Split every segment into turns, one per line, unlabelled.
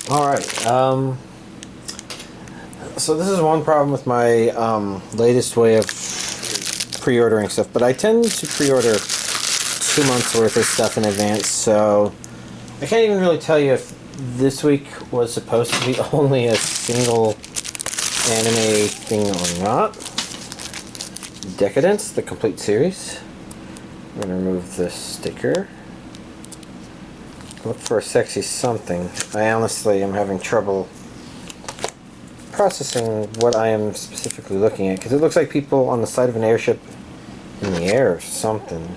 Alright, so this is one problem with my latest way of pre-ordering stuff, but I tend to pre-order 2 months worth of stuff in advance, so I can't even really tell you if this week was supposed to be only a single anime thing or not. Deca-Dence, the complete series. I'm going to remove the sticker. Look for a sexy something. I honestly am having trouble processing what I am specifically looking at, because it looks like people on the side of an airship in the air or something.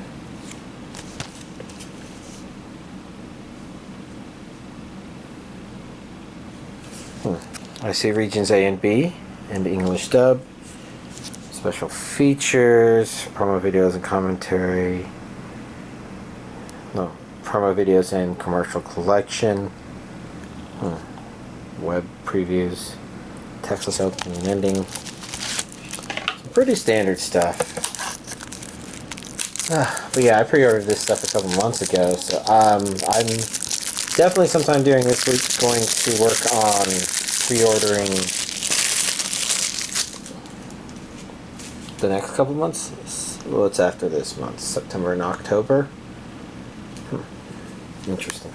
I see regions A and B and English dub, special features, promo videos and commentary. No, promo videos and commercial collection. Web previews, textless opening and ending. Some pretty standard stuff. But yeah, I pre-ordered this stuff a couple months ago, so I'm definitely sometime during this week going to work on pre-ordering the next couple months. Well, it's after this month, September and October. Interesting.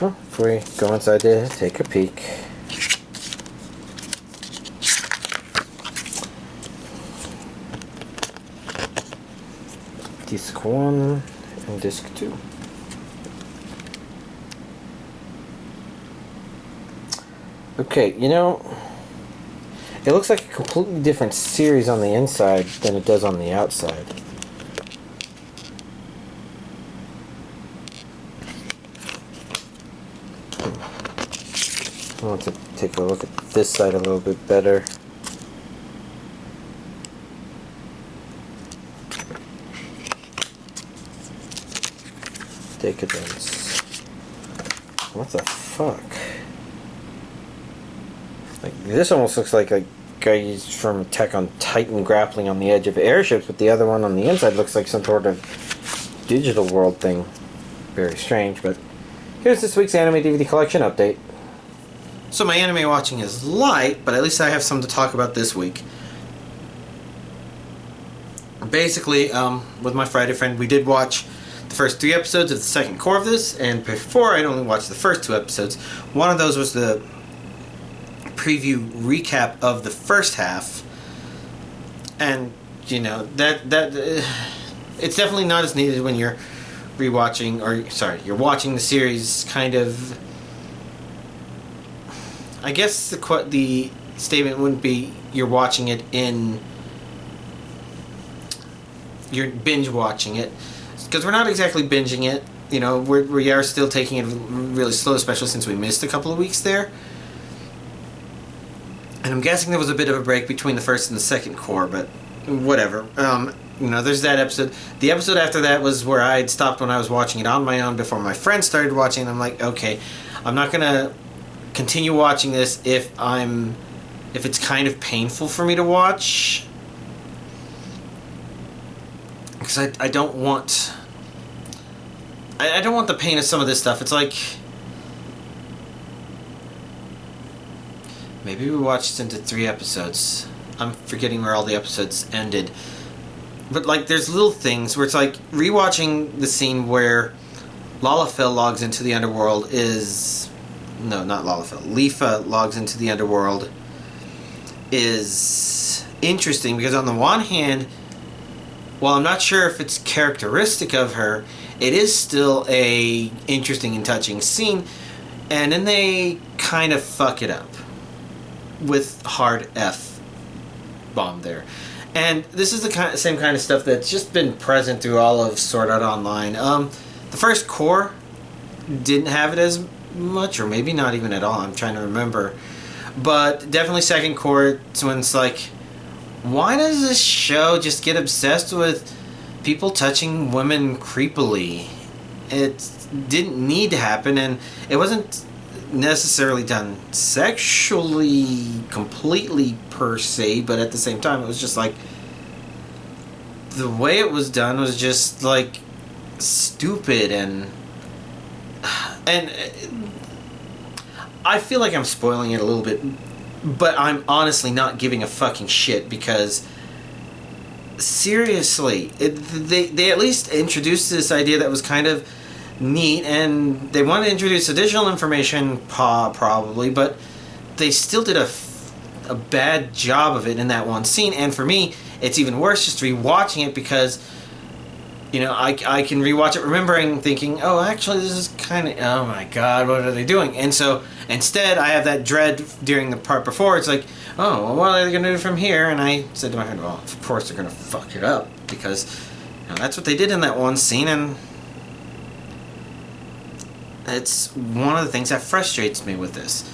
Well, if we go inside to take a peek. Disc 1 and Disc 2. Okay, you know, it looks like a completely different series on the inside than it does on the outside. I want to take a look at this side a little bit better. Deca-Dence. What the fuck? Like, this almost looks like a guy from Attack on Titan grappling on the edge of airships, but the other one on the inside looks like some sort of digital world thing. Very strange, but here's this week's anime DVD collection update. So my anime watching is light, but at least I have something to talk about this week. Basically, with my Friday friend, we did watch the first 3 episodes of the second core of this, and before I'd only watched the first 2 episodes. One of those was the preview recap of the first half, and you know that it's definitely not as needed when you're rewatching, or sorry, you're watching the series kind of. I guess the statement wouldn't be you're watching it in, you're binge watching it, because we're not exactly binging it. You know, we are still taking it really slow, especially since we missed a couple of weeks there. And I'm guessing there was a bit of a break between the first and the second core, but whatever. You know, there's that episode. The episode after that was where I had stopped when I was watching it on my own before my friend started watching, and I'm like, okay, I'm not gonna continue watching this if it's kind of painful for me to watch, because I don't want the pain of some of this stuff. It's like, maybe we watched into 3 episodes. I'm forgetting where all the episodes ended. But like, there's little things where it's like rewatching the scene where Lalafell logs into the underworld is... No, not Lalafell. Lifa logs into the underworld is interesting, because on the one hand, while I'm not sure if it's characteristic of her, it is still a interesting and touching scene, and then they kind of fuck it up with hard F bomb there. And this is the same kind of stuff that's just been present through all of Sword Art Online. The first core didn't have it as much, or maybe not even at all. I'm trying to remember. But definitely second core, it's when it's like, why does this show just get obsessed with people touching women creepily? It didn't need to happen, and it wasn't necessarily done sexually completely per se, but at the same time it was just like, the way it was done was just like stupid, and I feel like I'm spoiling it a little bit, but I'm honestly not giving a fucking shit because seriously, they at least introduced this idea that was kind of neat, and they wanted to introduce additional information probably, but they still did a bad job of it in that one scene. And for me, it's even worse just rewatching it because, you know, I can rewatch it remembering thinking, oh, actually this is kind of, oh my god, what are they doing? And so instead I have that dread during the part before. It's like, oh, well, what are they going to do from here? And I said to my friend, well, of course they're going to fuck it up because, you know, that's what they did in that one scene. And it's one of the things that frustrates me with this.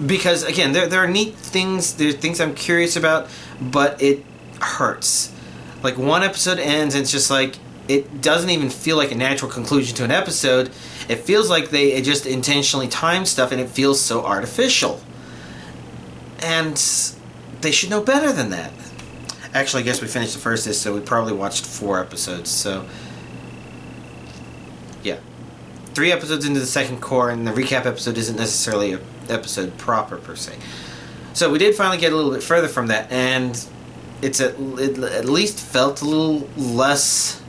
Because, again, there are neat things, there are things I'm curious about, but it hurts. Like, one episode ends and it's just like, it doesn't even feel like a natural conclusion to an episode. It feels like they just intentionally timed stuff, and it feels so artificial. And they should know better than that. Actually, I guess we finished the first disc, so we probably watched 4 episodes, so yeah. 3 episodes into the second core, and the recap episode isn't necessarily an episode proper, per se. So we did finally get a little bit further from that, and it at least felt a little less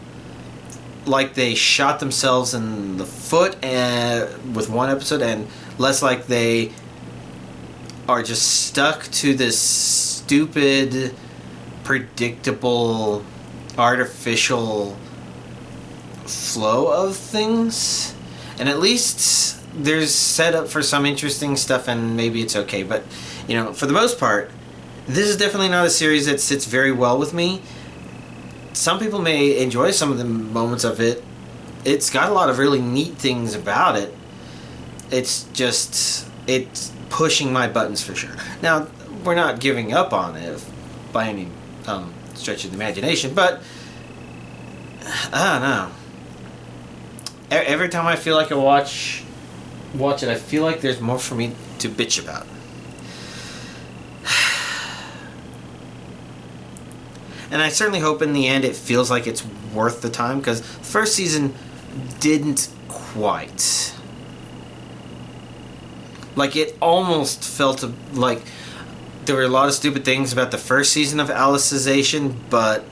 like they shot themselves in the foot with one episode, and less like they are just stuck to this stupid, predictable, artificial flow of things. And at least there's set up for some interesting stuff, and maybe it's okay. But, you know, for the most part, this is definitely not a series that sits very well with me. Some people may enjoy some of the moments of it. It's got a lot of really neat things about it. It's just, it's pushing my buttons for sure. Now, we're not giving up on it by any stretch of the imagination, but I don't know. Every time I feel like I watch it, I feel like there's more for me to bitch about. And I certainly hope in the end it feels like it's worth the time, because the first season didn't quite. Like, it almost felt like there were a lot of stupid things about the first season of Alicization, but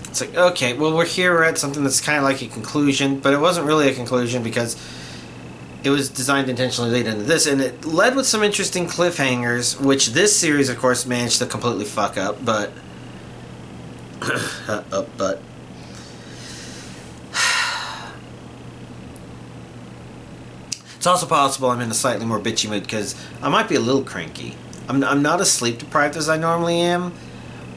it's like, okay, well, we're at something that's kind of like a conclusion, but it wasn't really a conclusion because it was designed intentionally late into this, and it led with some interesting cliffhangers, which this series, of course, managed to completely fuck up, but it's also possible I'm in a slightly more bitchy mood because I might be a little cranky. I'm not as sleep deprived as I normally am,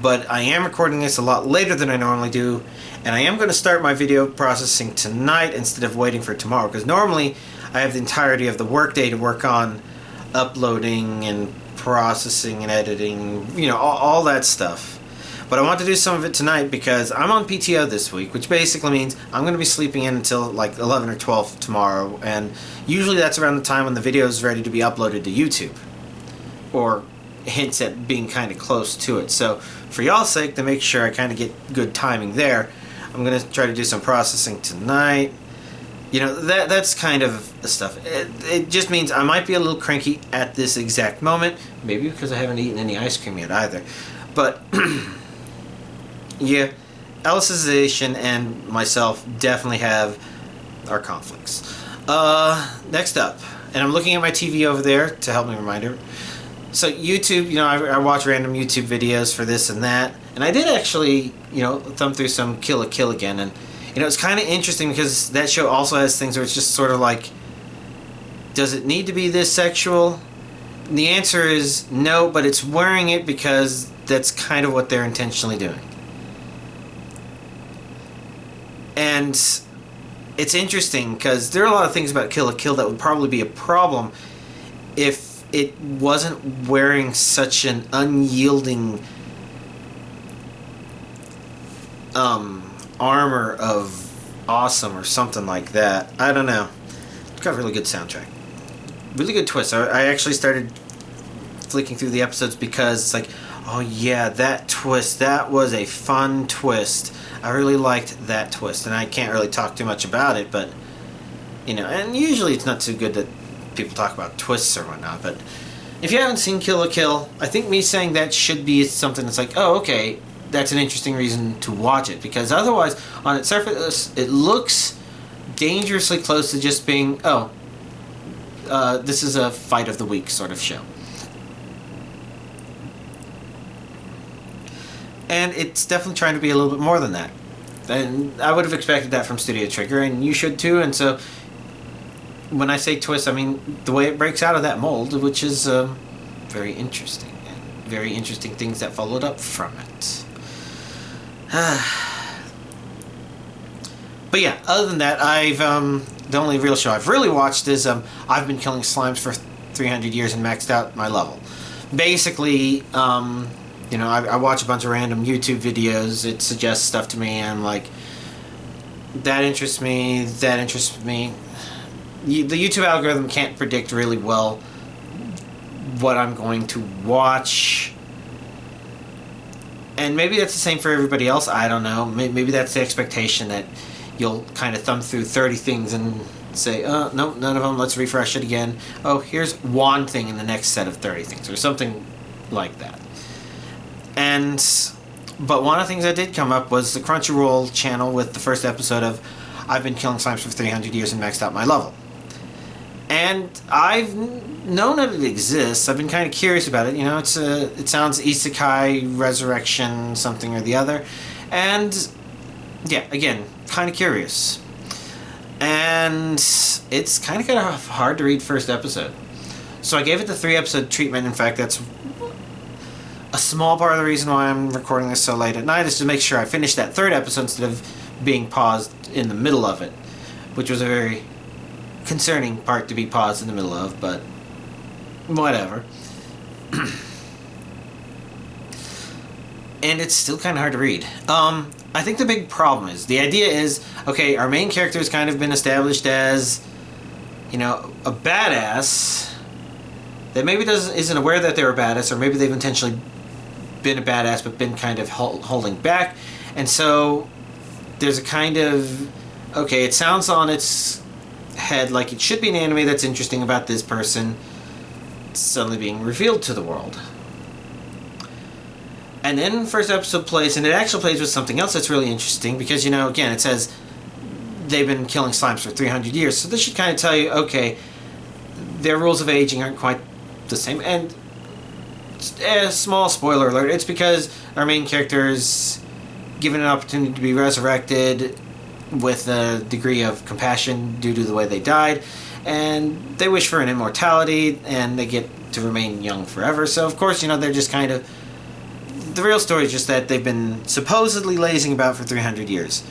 but I am recording this a lot later than I normally do, and I am going to start my video processing tonight instead of waiting for tomorrow, because normally I have the entirety of the workday to work on uploading and processing and editing, you know, all that stuff. But I want to do some of it tonight because I'm on PTO this week, which basically means I'm going to be sleeping in until like 11 or 12 tomorrow, and usually that's around the time when the video is ready to be uploaded to YouTube, or hints at being kind of close to it. So for y'all's sake, to make sure I kind of get good timing there, I'm going to try to do some processing tonight. You know, that's kind of the stuff. It just means I might be a little cranky at this exact moment, maybe because I haven't eaten any ice cream yet either. But yeah, Alicization and myself definitely have our conflicts. Next up, and I'm looking at my TV over there to help me remind her. So YouTube, you know, I watch random YouTube videos for this and that, and I did actually, you know, thumb through some Kill la Kill again, and you know, it's kind of interesting because that show also has things where it's just sort of like, does it need to be this sexual? And the answer is no, but it's wearing it because that's kind of what they're intentionally doing. And it's interesting because there are a lot of things about Kill la Kill that would probably be a problem if it wasn't wearing such an unyielding armor of awesome or something like that. I don't know. It's got a really good soundtrack. Really good twist. I actually started flicking through the episodes because it's like, oh yeah, that twist, that was a fun twist. I really liked that twist, and I can't really talk too much about it, but you know, and usually it's not too good that people talk about twists or whatnot. But if you haven't seen Kill la Kill, I think me saying that should be something that's like, oh, okay, that's an interesting reason to watch it. Because otherwise, on its surface, it looks dangerously close to just being, oh, this is a fight of the week sort of show. And it's definitely trying to be a little bit more than that. And I would have expected that from Studio Trigger, and you should too. And so, when I say twist, I mean the way it breaks out of that mold, which is very interesting. And very interesting things that followed up from it. But yeah, other than that, I've the only real show I've really watched is I've been killing slimes for 300 years and maxed out my level. Basically, I watch a bunch of random YouTube videos. It suggests stuff to me, and I'm like, that interests me, that interests me. The YouTube algorithm can't predict really well what I'm going to watch. And maybe that's the same for everybody else. I don't know. Maybe that's the expectation that you'll kind of thumb through 30 things and say, oh, no, none of them. Let's refresh it again. Oh, here's one thing in the next set of 30 things, or something like that. But one of the things that did come up was the Crunchyroll channel with the first episode of I've been killing slimes for 300 years and maxed out my level. And I've known that it exists. I've been kind of curious about it. It sounds isekai, resurrection, something or the other. And yeah, again, kind of curious. And it's kind of got a hard to read first episode. So I gave it the 3-episode treatment. In fact, that's a small part of the reason why I'm recording this so late at night, is to make sure I finish that 3rd episode instead of being paused in the middle of it, which was a very concerning part to be paused in the middle of, but whatever. And it's still kind of hard to read. I think the big problem is, the idea is, okay, our main character has kind of been established as, a badass that maybe isn't aware that they're a badass, or maybe they've intentionally been a badass but been kind of holding back. And so there's a kind of, okay, it sounds on its head like it should be an anime that's interesting about this person suddenly being revealed to the world. And then first episode plays, and it actually plays with something else that's really interesting, because, again, it says they've been killing slimes for 300 years. So this should kind of tell you, okay, their rules of aging aren't quite the same. And a small spoiler alert, it's because our main character is given an opportunity to be resurrected with a degree of compassion due to the way they died, and they wish for an immortality, and they get to remain young forever. So of course, they're just kind of, the real story is just that they've been supposedly lazing about for 300 years.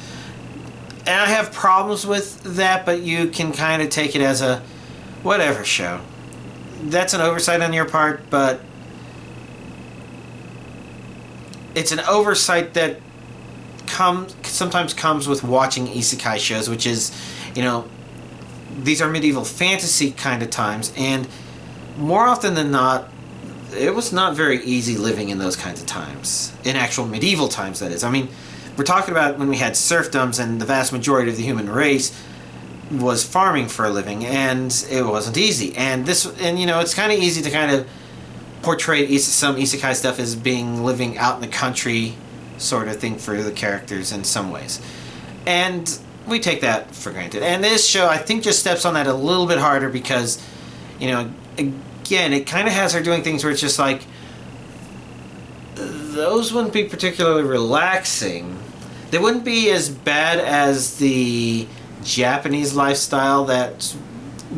And I have problems with that, but you can kind of take it as a whatever show. That's an oversight on your part, but it's an oversight that sometimes comes with watching isekai shows, which is, these are medieval fantasy kind of times, and more often than not, it was not very easy living in those kinds of times. In actual medieval times, that is. I mean, we're talking about when we had serfdoms and the vast majority of the human race was farming for a living, and it wasn't easy. And it's kind of easy to kind of portray some isekai stuff as being living out in the country sort of thing for the characters in some ways. And we take that for granted. And this show, I think, just steps on that a little bit harder because, again, it kind of has her doing things where it's just like, those wouldn't be particularly relaxing. They wouldn't be as bad as the Japanese lifestyle that's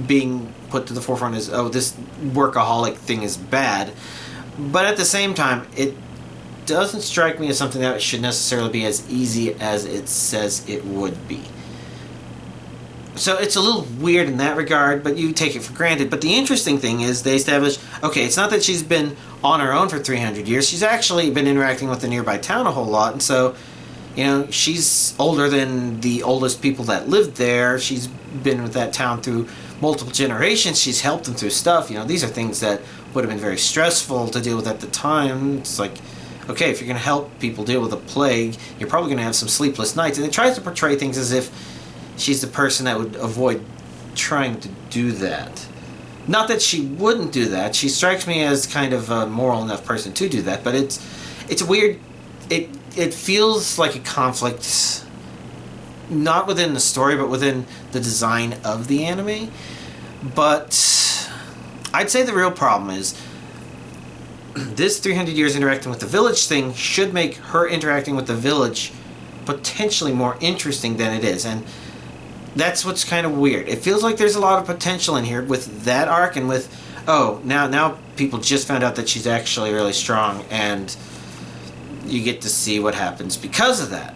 being put to the forefront as, oh, this workaholic thing is bad. But at the same time, it doesn't strike me as something that should necessarily be as easy as it says it would be. So it's a little weird in that regard, but you take it for granted. But the interesting thing is they establish, okay, it's not that she's been on her own for 300 years. She's actually been interacting with the nearby town a whole lot. And so, she's older than the oldest people that lived there. She's been with that town through multiple generations. She's helped them through stuff. These are things that would have been very stressful to deal with at the time. It's like, okay, if you're going to help people deal with a plague, you're probably going to have some sleepless nights. And it tries to portray things as if she's the person that would avoid trying to do that. Not that she wouldn't do that. She strikes me as kind of a moral enough person to do that, but it's weird. It feels like a conflict, not within the story, but within the design of the anime. But I'd say the real problem is this 300 years interacting with the village thing should make her interacting with the village potentially more interesting than it is, and that's what's kind of weird. It feels like there's a lot of potential in here with that arc, and with now people just found out that she's actually really strong, and you get to see what happens because of that.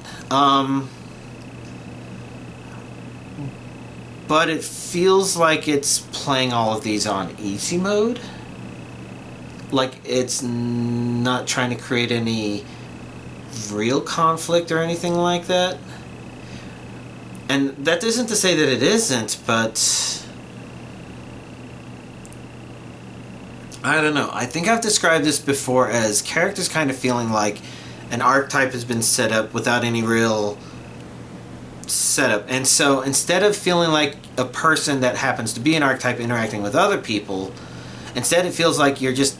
But it feels like it's playing all of these on easy mode. Like it's not trying to create any real conflict or anything like that. And that isn't to say that it isn't, but I don't know. I think I've described this before as characters kind of feeling like an archetype has been set up without any real setup. And so instead of feeling like a person that happens to be an archetype interacting with other people, instead it feels like you're just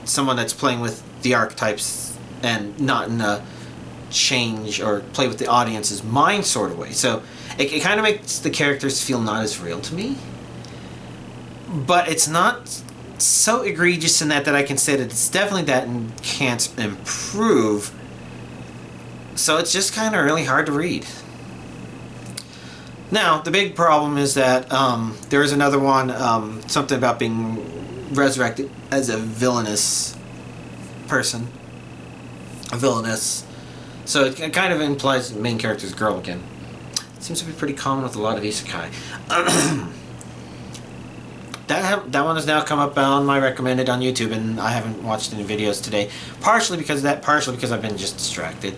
someone that's playing with the archetypes and not in a change or play with the audience's mind sort of way. So it kind of makes the characters feel not as real to me. But it's not so egregious in that I can say that it's definitely that and can't improve. So it's just kind of really hard to read. Now, the big problem is that there is another one, something about being resurrected as a villainous person. A villainess. So it kind of implies the main character's girl again. It seems to be pretty common with a lot of isekai. That one has now come up on my recommended on YouTube, and I haven't watched any videos today. Partially because of that, partially because I've been just distracted.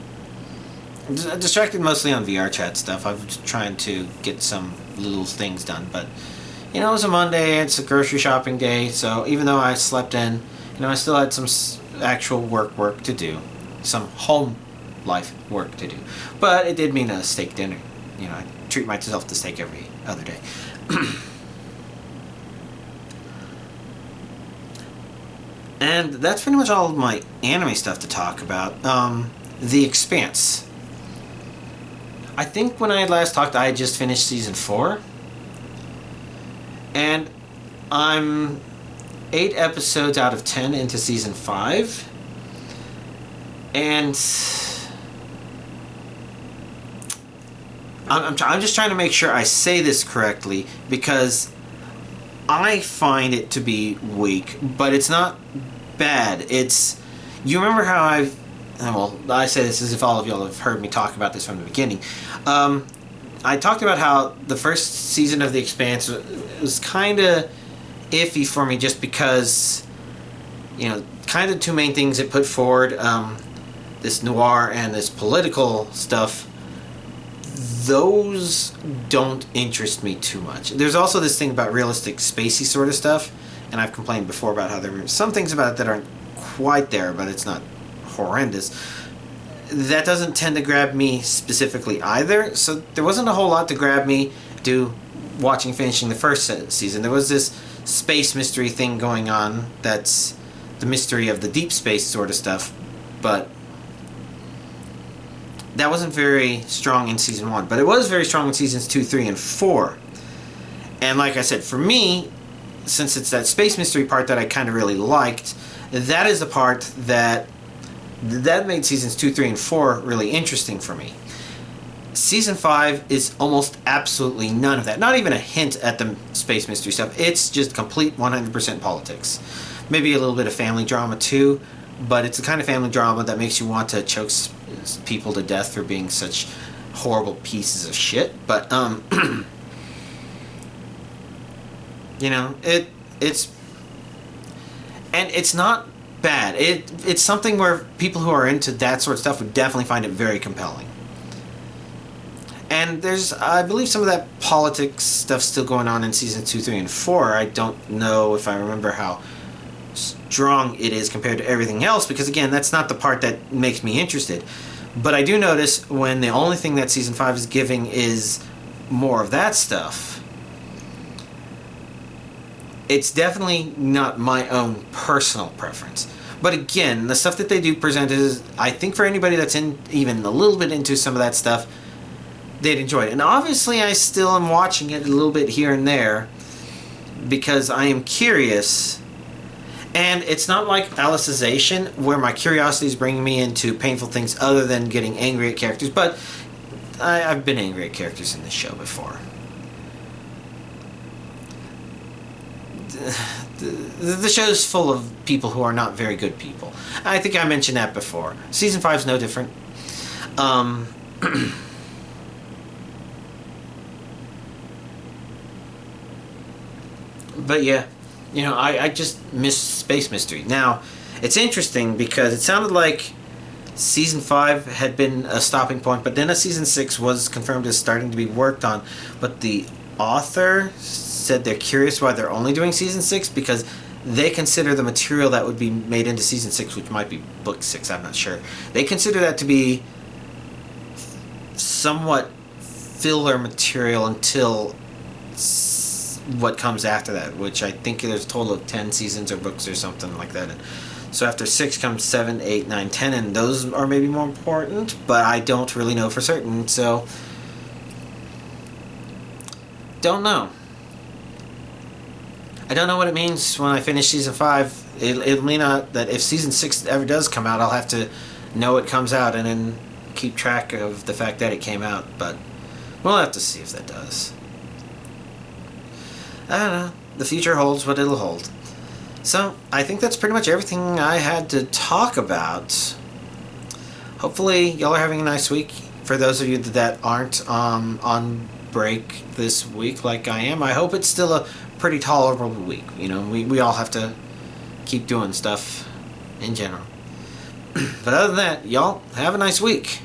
Distracted mostly on VR chat stuff. I'm just trying to get some little things done, but it was a Monday, it's a grocery shopping day, so even though I slept in, I still had some actual work to do. Some home life work to do. But it did mean a steak dinner. I treat myself to steak every other day. And that's pretty much all of my anime stuff to talk about. The Expanse. I think when I had last talked, I had just finished season 4. And I'm 8 episodes out of 10 into season 5. And I'm just trying to make sure I say this correctly, because I find it to be weak, but it's not bad. You remember how I say this as if all of y'all have heard me talk about this from the beginning. I talked about how the first season of The Expanse was kind of iffy for me, just because, kind of two main things it put forward, this noir and this political stuff. Those don't interest me too much. There's also this thing about realistic, spacey sort of stuff, and I've complained before about how there are some things about it that aren't quite there, but it's not horrendous. That doesn't tend to grab me specifically either, so there wasn't a whole lot to grab me finishing the first season. There was this space mystery thing going on that's the mystery of the deep space sort of stuff, but that wasn't very strong in season 1, but it was very strong in seasons 2, 3, and 4. And like I said, for me, since it's that space mystery part that I kind of really liked, that is the part that made seasons 2, 3, and 4 really interesting for me. Season 5 is almost absolutely none of that. Not even a hint at the space mystery stuff. It's just complete 100% politics. Maybe a little bit of family drama too, but it's the kind of family drama that makes you want to choke people to death for being such horrible pieces of shit. But it's not bad. It's something where people who are into that sort of stuff would definitely find it very compelling. And there's, I believe, some of that politics stuff still going on in season 2, 3, and 4. I don't know if I remember how strong it is compared to everything else, because again, that's not the part that makes me interested. But I do notice when the only thing that season 5 is giving is more of that stuff, It's definitely not my own personal preference. But again, the stuff that they do present is, I think for anybody that's even a little bit into some of that stuff, they'd enjoy it. And obviously I still am watching it a little bit here and there because I am curious. And it's not like Alicization, where my curiosity is bringing me into painful things other than getting angry at characters. But I've been angry at characters in this show before. The show's full of people who are not very good people. I think I mentioned that before. Season 5 is no different. But yeah, you know, I just miss Space Mystery. Now, it's interesting because it sounded like Season 5 had been a stopping point, but then a Season 6 was confirmed as starting to be worked on. But the author said they're curious why they're only doing Season 6 because they consider the material that would be made into Season 6, which might be Book 6, I'm not sure. They consider that to be somewhat filler material until what comes after that, which I think there's a total of 10 seasons or books or something like that. And so after 6 comes 7, 8, 9, 10, and those are maybe more important, but I don't really know for certain, so don't know. I don't know what it means when I finish Season 5. It may not, that if Season 6 ever does come out, I'll have to know it comes out and then keep track of the fact that it came out, but we'll have to see if that does. I don't know. The future holds what it'll hold. So, I think that's pretty much everything I had to talk about. Hopefully, y'all are having a nice week. For those of you that aren't on break this week like I am, I hope it's still a pretty tolerable week. You know, we all have to keep doing stuff in general. But other than that, y'all have a nice week.